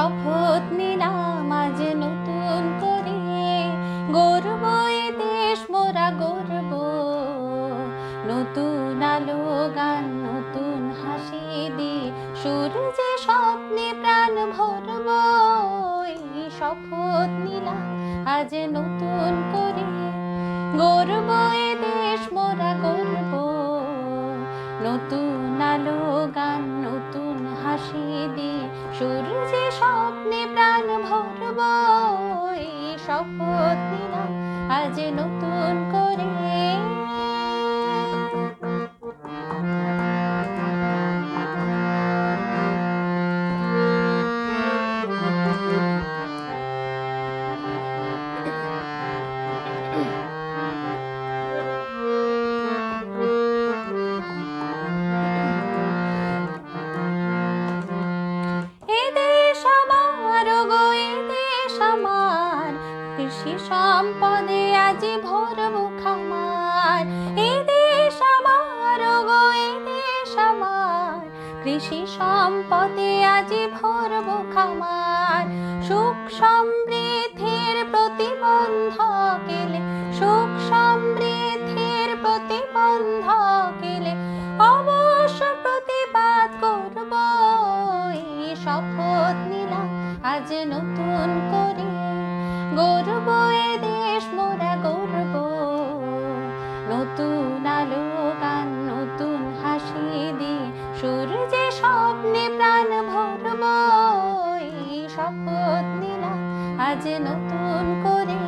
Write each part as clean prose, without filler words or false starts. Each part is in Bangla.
শপথ নিলাম আজ নতুন করে, গর্ব এ দেশ মোরা গর্ব, নতুন আলো গান নতুন হাসি দিয়ে সূর্যে স্বপ্নে প্রাণ ভরব। এই শপথ নিলাম আজ নতুন করে, গর্ব এ দেশ মোরা গর্ব, নতুন আলো গান নতুন হাসি দিয়ে সূর্যে স্বপ্নে প্রাণ ভরব। এই শপথ নিলাম আজ নতুন করে। কৃষি সম্পদে আজ ভরব খামার, এ দেশ আমার গো এ দেশ আমার, কৃষি সম্পদে আজ ভরব খামার। সুখ সমৃদ্ধির প্রতিবন্ধক এলে, সুখ সমৃদ্ধির প্রতিবন্ধক এলে অবশ্য প্রতিবাদ করব। এই শপথ নিলাম আজ নতুন করে, গর্ব এ দেশ মোরা গর্ব, নতুন আলো গান নতুন হাসি দিয়ে সূর্যে স্বপ্নে প্রাণ ভরব। এই শপথ নিলাম আজ নতুন করে।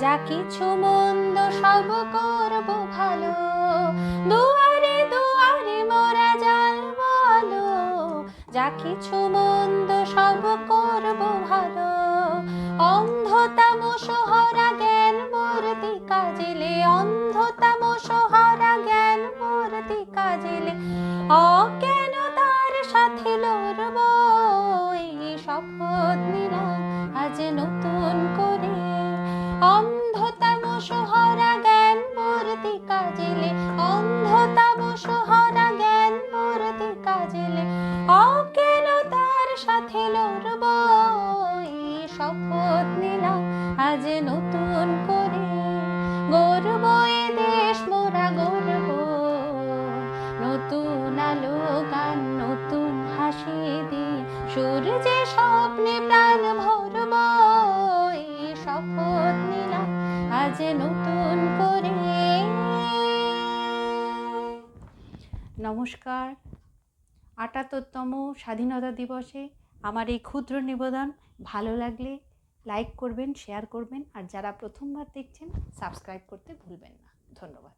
যা কিছু মন্দ সব করব ভালো, দুয়ারে দুয়ারে মোরা জ্বালব আলো, যা কিছু মন্দ সব করব ভালো। অন্ধতাম সহরা জ্ঞান মূর্তি কাজেলে, অন্ধতাম সহরা জ্ঞান মূর্তি কাজেলে অজ্ঞানতার সাথে লড়ব। এই শপথ নিলাম আজ নতুন করে, অন্ধতাম সহরা জ্ঞান মূর্তি কাজেলে, অন্ধতাম সহরা জ্ঞান মূর্তি কাজেলে অজ্ঞানতার সাথে লড়ব। এই শপথ নিলাম আজ নতুন করে, গর্ব এ দেশ মোরা গর্ব, নতুন আলো গান নতুন হাসি দিয়ে সূর্যে স্বপ্নে প্রাণ ভরব। এই শপথ নিলাম আজ নতুন করে। নমস্কার। ৭৮তম স্বাধীনতা দিবসে আমার এই ক্ষুদ্র নিবেদন ভালো লাগলে লাইক করবেন, শেয়ার করবেন, আর যারা প্রথমবার দেখছেন সাবস্ক্রাইব করতে ভুলবেন না। ধন্যবাদ।